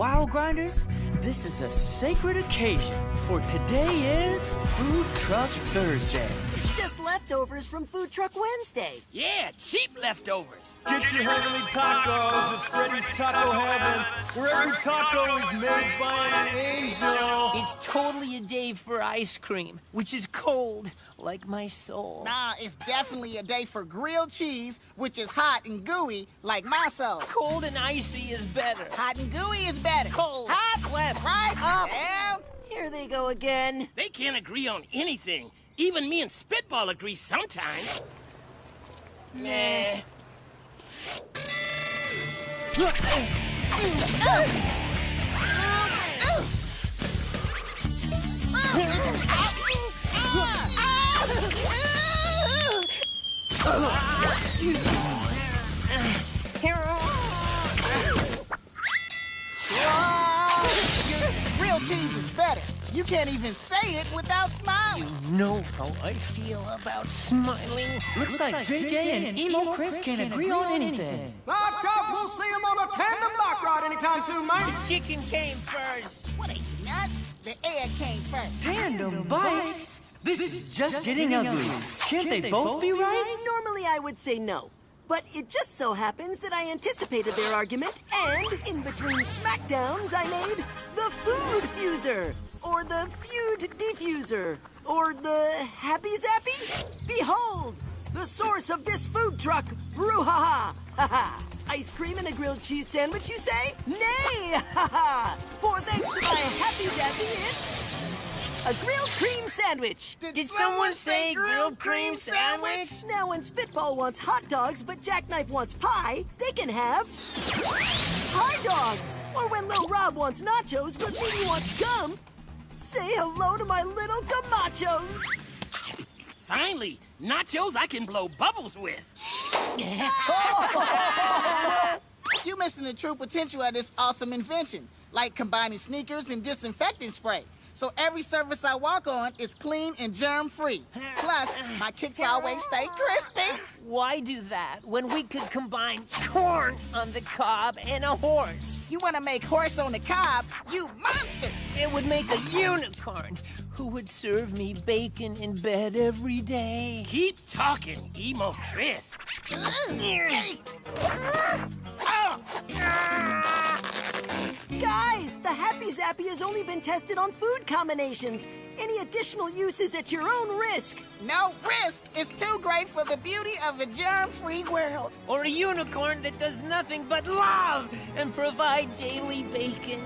Wild Grinders, this is a sacred occasion, for today is Food Truck Thursday. It's just leftovers from Food Truck Wednesday. Yeah, cheap leftovers. Get your heavenly tacos at Freddy's Taco Heaven, where every taco is made by an angel. It's totally a day for ice cream, which is cold, like my soul. Nah, it's definitely a day for grilled cheese, which is hot and gooey, like my soul. Cold and icy is better. Hot and gooey is better. Cold. Hot, left, right, up, down. Here they go again. They can't agree on anything. Even me and Spitball agree sometimes. Nah. Real cheese is better. You can't even say it without smiling. You know how I feel about smiling. Looks like JJ and Emo Crys can't agree on anything. Knock out, we'll see him on a tandem bike ride anytime soon, mate. The chicken came first. What are you, nuts? The air came first. Tandem bikes? This is just getting ugly. Can't they both be right? Normally I would say no. But it just so happens that I anticipated their argument, and in between smackdowns, I made the Food Fuser, or the Feud Diffuser, or the Happy Zappy. Behold, the source of this food truck, brouhaha, haha. Ice cream and a grilled cheese sandwich, you say? Nay, haha. For thanks to my Happy Zappy, it's a grilled cream sandwich. Did someone say grilled cream sandwich? Now, when Spitball wants hot dogs, but Jackknife wants pie, they can have pie dogs. Or when Lil Rob wants nachos, but Mimi wants gum, say hello to my little gamachos. Finally, nachos I can blow bubbles with. You missing the true potential of this awesome invention, like combining sneakers and disinfectant spray. So every surface I walk on is clean and germ-free. Plus, my kicks always stay crispy. Why do that when we could combine corn on the cob and a horse? You want to make horse on the cob? You monster! It would make a unicorn who would serve me bacon in bed every day. Keep talking, Emo Crys. Guys, the Happy Zappy has only been tested on food combinations. Any additional use is at your own risk. No risk! It's too great for the beauty of a germ-free world. Or a unicorn that does nothing but love and provide daily bacon.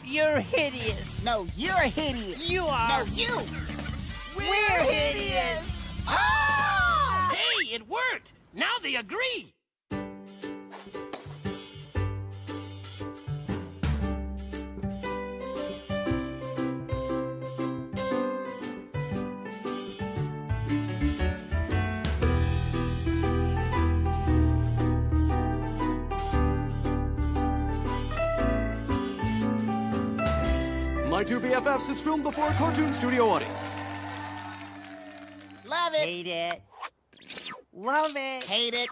You're hideous. No, you're hideous. You are. No, you. We're hideous. Ah! Hey, it worked. Now they agree. My Two BFFs is filmed before a cartoon studio audience. Love it. Hate it. Love it. Hate it.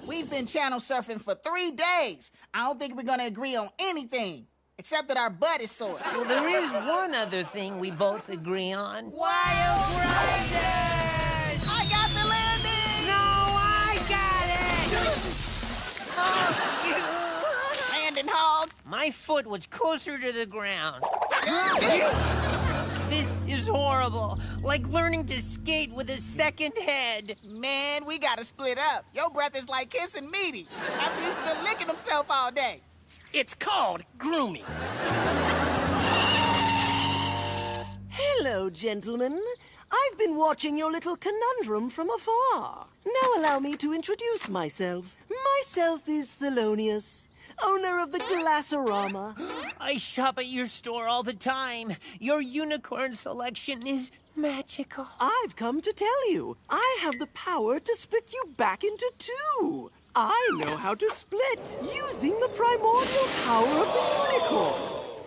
We've been channel surfing for 3 days. I don't think we're gonna agree on anything, except that our butt is sore. Well, there is one other thing we both agree on. Wild Grinders! I got the landing! No, I got it! Landing hog! My foot was closer to the ground. This is horrible. Like learning to skate with a second head. Man, we gotta split up. Your breath is like kissing meaty after he's been licking himself all day. It's called grooming. Hello, gentlemen. I've been watching your little conundrum from afar. Now allow me to introduce myself. Myself is Thelonious, owner of the Glassorama. I shop at your store all the time. Your unicorn selection is magical. I've come to tell you, I have the power to split you back into two. I know how to split using the primordial power of the unicorn.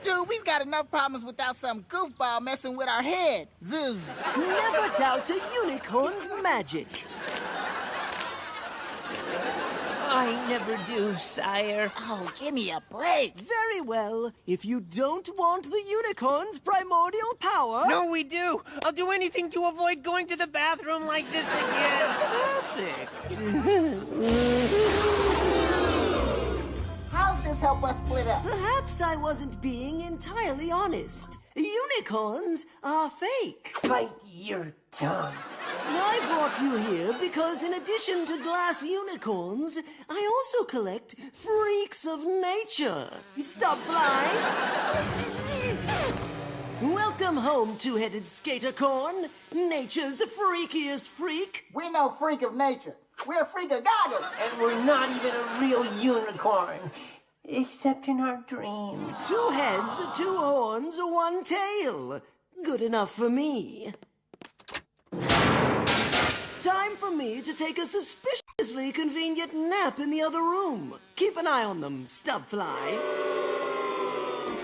Dude, we've got enough problems without some goofball messing with our head. Zzz. Never doubt a unicorn's magic. I never do, sire. Oh, give me a break. Very well. If you don't want the unicorn's primordial power... No, we do. I'll do anything to avoid going to the bathroom like this again. Perfect. How's this help us split up? Perhaps I wasn't being entirely honest. Unicorns are fake. Bite your tongue. I brought you here because in addition to glass unicorns, I also collect freaks of nature. Stop flying. Welcome home, two-headed skatercorn. Nature's freakiest freak. We're no freak of nature. We're a freak of goggles. And we're not even a real unicorn. Except in our dreams. 2 heads, 2 horns, 1 tail. Good enough for me. Time for me to take a suspiciously convenient nap in the other room. Keep an eye on them, Stubfly.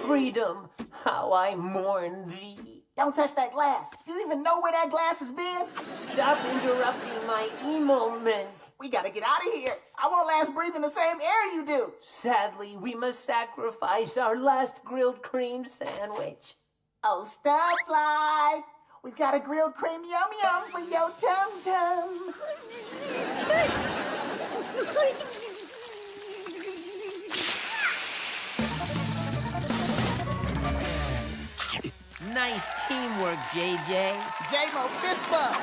Freedom, how I mourn thee. Don't touch that glass. Do you even know where that glass has been? Stop interrupting my emo-ment. We gotta get out of here. I won't last breathing the same air you do. Sadly, we must sacrifice our last grilled cream sandwich. Oh, Stubfly. We've got a grilled cream yum-yum for your tum-tum. Nice teamwork, JJ. J-Mo fist bump.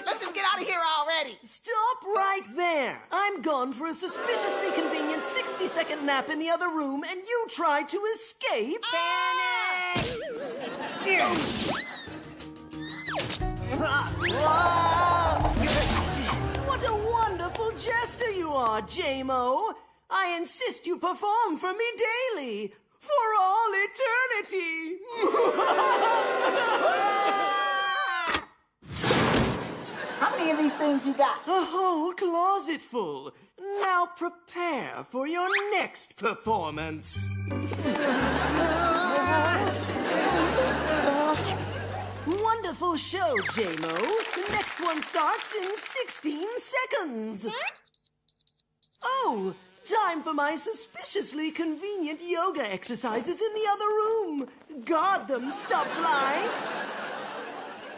Let's just get out of here already. Stop right there. I'm gone for a suspiciously convenient 60-second nap in the other room, and you tried to escape. What a wonderful jester you are, J-Mo. I insist you perform for me daily, for all eternity. How many of these things you got? A whole closet full. Now prepare for your next performance. Wonderful show, J-Mo. The next one starts in 16 seconds. Oh, time for my suspiciously convenient yoga exercises in the other room. Guard them, Stubfly.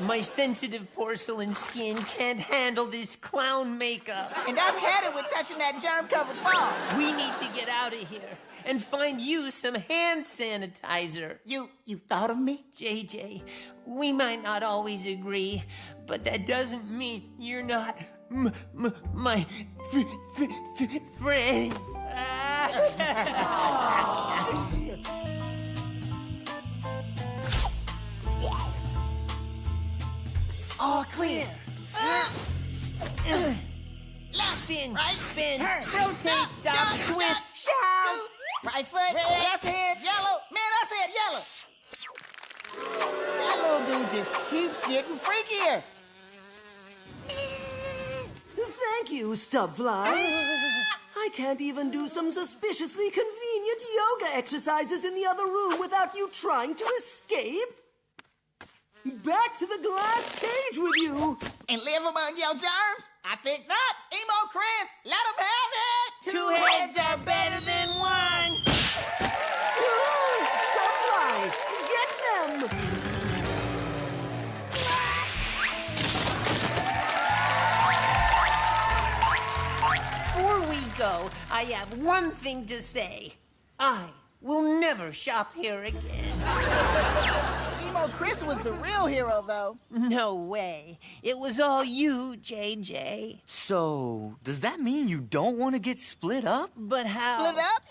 My sensitive porcelain skin can't handle this clown makeup. And I've had it with touching that germ-covered ball. We need to get out of here and find you some hand sanitizer. You thought of me? JJ, we might not always agree, but that doesn't mean you're not my friend. All clear. Left, Spin, right, spin, turn, rotate, stop, dodge, stop, twist, stop, shout. Right foot, left hand, yellow. Man, I said yellow. That little dude just keeps getting freakier. Thank you, Stubfly. I can't even do some suspiciously convenient yoga exercises in the other room without you trying to escape. Back to the glass cage with you. And live among your germs? I think not. Emo Crys, let him have it. 2 heads are better than 1. Stubfly, get them. Before we go, I have one thing to say. I will never shop here again. Emo Crys was the real hero, though. No way. It was all you, JJ. So, does that mean you don't want to get split up? But how? Split up?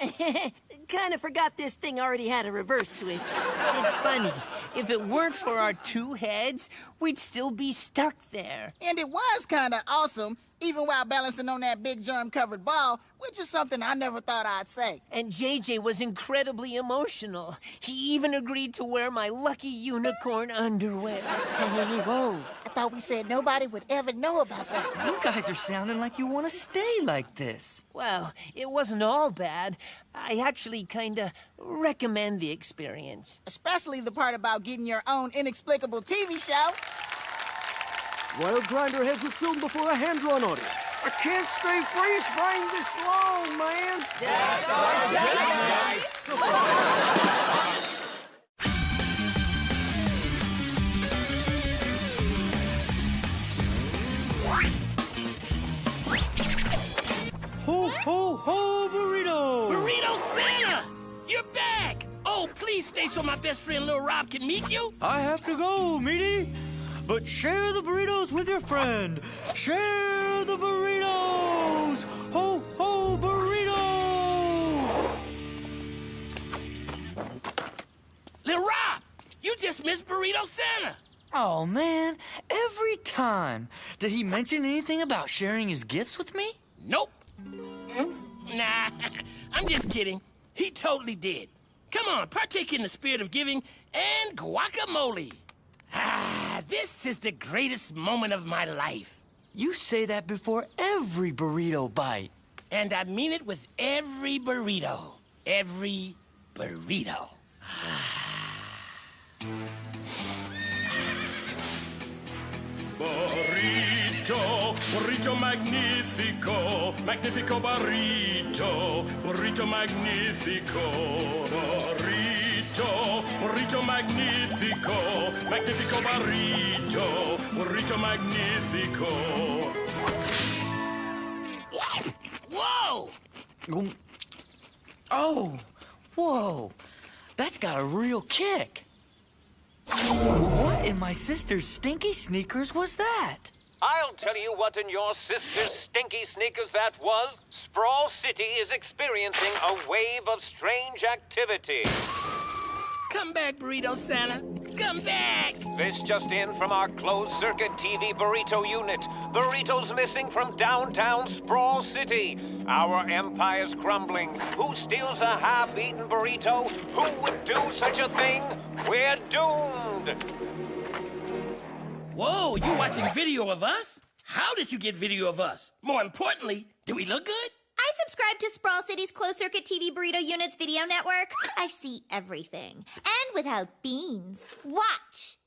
Kinda forgot this thing already had a reverse switch. It's funny. If it weren't for our 2 heads, we'd still be stuck there. And it was kind of awesome even while balancing on that big germ-covered ball, which is something I never thought I'd say. And JJ was incredibly emotional. He even agreed to wear my lucky unicorn underwear. Hey, whoa. I thought we said nobody would ever know about that. You guys are sounding like you want to stay like this. Well, it wasn't all bad. I actually kinda recommend the experience. Especially the part about getting your own inexplicable TV show. Wild Grinder Heads is filmed before a hand-drawn audience. I can't stay freeze-framed this long, man. That's our Ho, ho, ho, Burrito! Burrito Santa! You're back! Oh, please stay so my best friend Lil Rob can meet you. I have to go, meaty. But share the burritos with your friend. Share the burritos! Ho, ho, burrito! Lil Rob, you just missed Burrito Santa. Oh, man. Every time. Did he mention anything about sharing his gifts with me? Nope. Nah, I'm just kidding. He totally did. Come on, partake in the spirit of giving and guacamole. Ah, this is the greatest moment of my life. You say that before every burrito bite. And I mean it with every burrito. Every burrito. Burrito, burrito magnifico, magnifico burrito, burrito magnifico, burrito, burrito magnifico, magnifico burrito, burrito magnifico. Whoa! Oh, whoa. That's got a real kick. What in my sister's stinky sneakers was that? I'll tell you what in your sister's stinky sneakers that was. Sprawl City is experiencing a wave of strange activity. Come back, Burrito Santa. Come back! This just in from our closed-circuit TV burrito unit. Burritos missing from downtown Sprawl City. Our empire's crumbling. Who steals a half-eaten burrito? Who would do such a thing? We're doomed! Whoa, you watching video of us? How did you get video of us? More importantly, do we look good? I subscribe to Sprawl City's closed-circuit TV burrito unit's video network. I see everything. And without beans. Watch!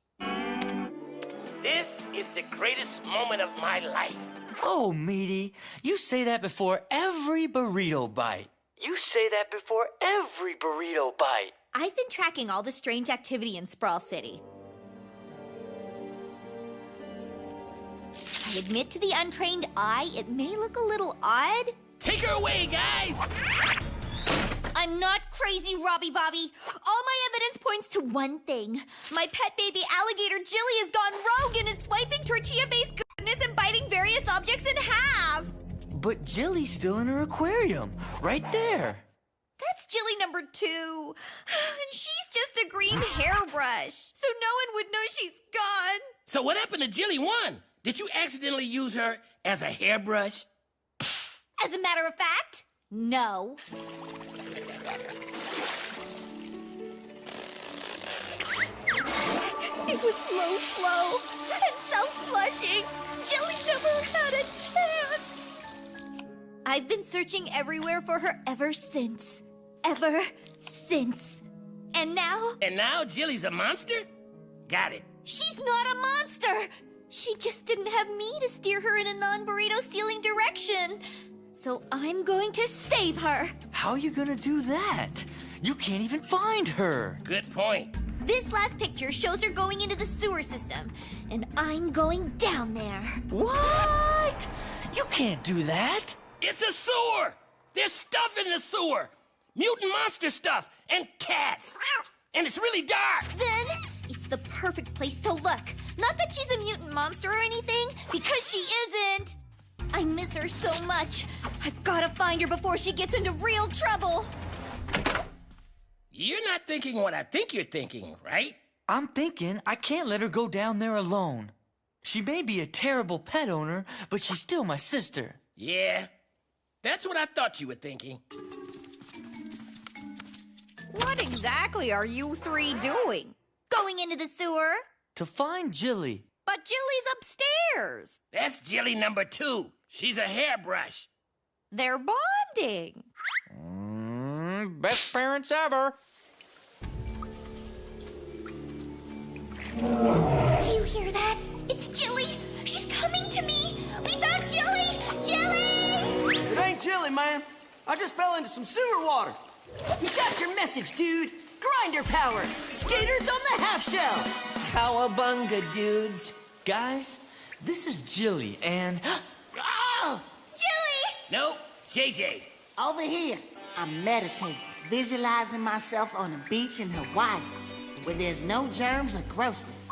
This is the greatest moment of my life. Oh, Meaty, you say that before every burrito bite. You say that before every burrito bite. I've been tracking all the strange activity in Sprawl City. I admit to the untrained eye, it may look a little odd. Take her away, guys! I'm not crazy, Robbie Bobby. All my evidence points to one thing. My pet baby alligator Jilly has gone rogue and is swiping tortilla-based goodness and biting various objects in half. But Jilly's still in her aquarium, right there. That's Jilly number 2. And she's just a green hairbrush, so no one would know she's gone. So what happened to Jilly 1? Did you accidentally use her as a hairbrush? As a matter of fact, no. It was low flow and self-flushing. Jilly never had a chance. I've been searching everywhere for her ever since. Ever since. And now? And now Jilly's a monster? Got it. She's not a monster! She just didn't have me to steer her in a non-burrito stealing direction. So I'm going to save her. How are you gonna do that? You can't even find her. Good point. This last picture shows her going into the sewer system, and I'm going down there. What? You can't do that. It's a sewer! There's stuff in the sewer! Mutant monster stuff and cats! And it's really dark! Then it's the perfect place to look. Not that she's a mutant monster or anything, because she isn't. I miss her so much. I've got to find her before she gets into real trouble. You're not thinking what I think you're thinking, right? I'm thinking I can't let her go down there alone. She may be a terrible pet owner, but she's still my sister. Yeah, that's what I thought you were thinking. What exactly are you three doing? Going into the sewer? To find Jilly. But Jilly's upstairs. That's Jilly number 2. She's a hairbrush. They're bonding. Best parents ever. Do you hear that? It's Jilly. She's coming to me. We found Jilly. Jilly! It ain't Jilly, man. I just fell into some sewer water. We got your message, dude. Grinder power. Skaters on the half shell. Cowabunga, dudes. Guys, this is Jilly and... Oh! Jilly! Nope, JJ. Over here, I'm meditating, visualizing myself on a beach in Hawaii, where there's no germs or grossness.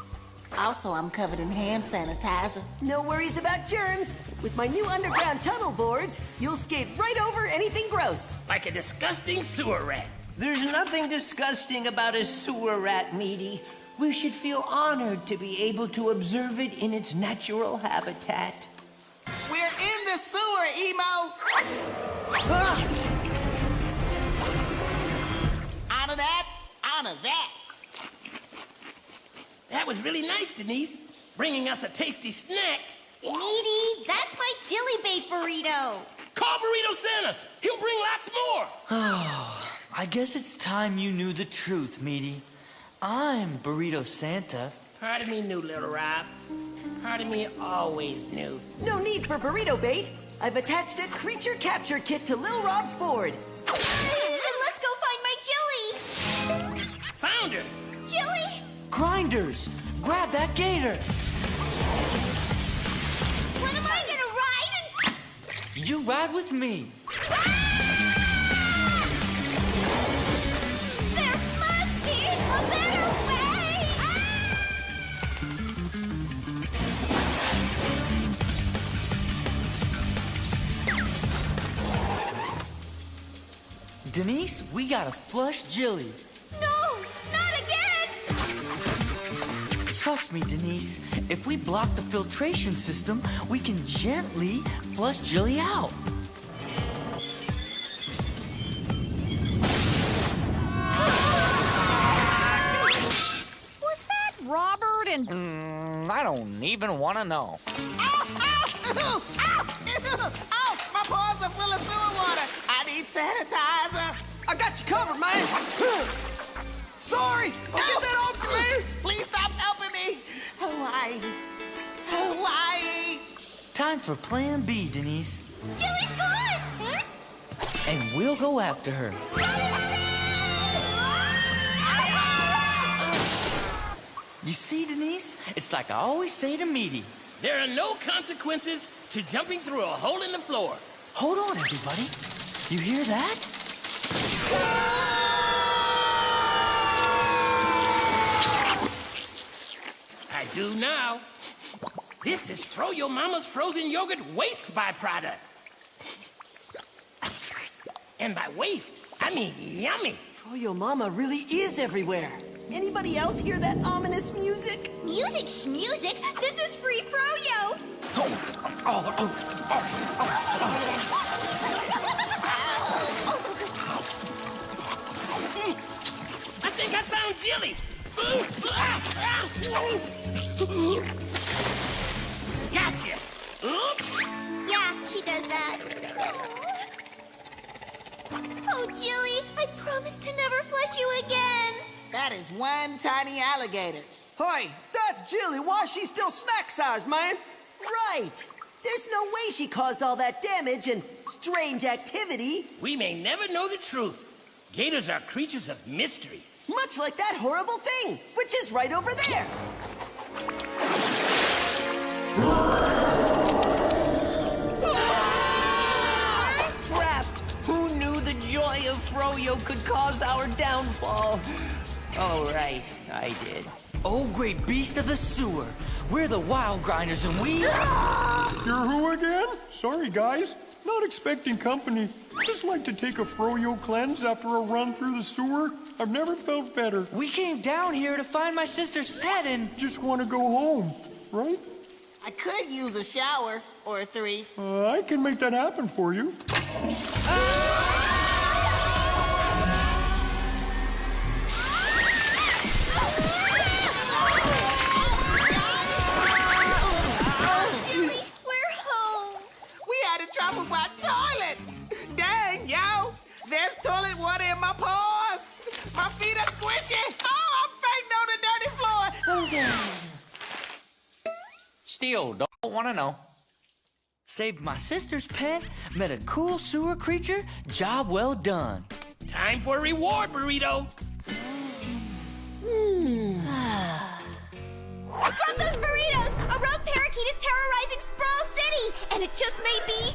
Also, I'm covered in hand sanitizer. No worries about germs. With my new underground tunnel boards, you'll skate right over anything gross. Like a disgusting sewer rat. There's nothing disgusting about a sewer rat, Meaty. We should feel honored to be able to observe it in its natural habitat. We're in the sewer, Emo! Honor that, honor that. That was really nice, Denise. Bringing us a tasty snack. Meaty, that's my Jilly bait burrito. Call Burrito Santa. He'll bring lots more. Oh, I guess it's time you knew the truth, Meaty. I'm Burrito Santa. Part of me knew, Little Rob. Part of me always knew. No need for burrito bait. I've attached a creature capture kit to Lil Rob's board. Then let's go find my Jilly. Found her. Jilly! Grinders, grab that gator. When am I gonna ride? You ride with me. There must be a better way! Denise, we gotta flush Jilly. No, not again! Trust me, Denise. If we block the filtration system, we can gently flush Jilly out. Was that Robert and... I don't even want to know. Ow! Ow! Ow! Ow! My paws are full of sewer water. I need sanitizer. I got you covered, man. Sorry. Get that off me. Please stop helping me. Hawaii. Hawaii. Time for Plan B, Denise. Jilly's gone! And we'll go after her. You see, Denise? It's like I always say to Meaty. There are no consequences to jumping through a hole in the floor. Hold on, everybody. You hear that? I do now. This is Froyo Mama's frozen yogurt waste byproduct. And by waste, I mean yummy. Froyo Mama really is everywhere. Anybody else hear that ominous music? Music schmusic, this is free Froyo! I think I found Jilly. Gotcha. Oops. Yeah, she does that. Oh, Jilly, I promise to never flush you again. That is one tiny alligator. Hey, that's Jilly. Why is she still snack-sized, man? Right. There's no way she caused all that damage and strange activity. We may never know the truth. Gators are creatures of mystery. Much like that horrible thing, which is right over there. Trapped! Who knew the joy of Froyo could cause our downfall? Oh, right, I did. Oh, great beast of the sewer. We're the wild grinders and we... You're who again? Sorry, guys. Not expecting company. Just like to take a Froyo cleanse after a run through the sewer. I've never felt better. We came down here to find my sister's pet and... Just want to go home, right? I could use a shower or 3. I can make that happen for you. Jilly, we're home. We had trouble with my toilet. Dang, yo. There's toilet water in my paws. My feet are squishy. Oh, I'm fainting on the dirty floor. Still don't want to know. Saved my sister's pet, met a cool sewer creature, job well done. Time for a reward, Burrito. Drop those burritos! A rogue parakeet is terrorizing Sprawl City! And it just may be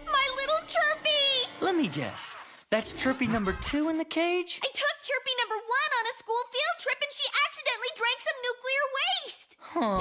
my little Chirpy! Let me guess. That's Chirpy number 2 in the cage? I took Chirpy number 1 on a school field trip and she accidentally drank some nuclear waste! Huh.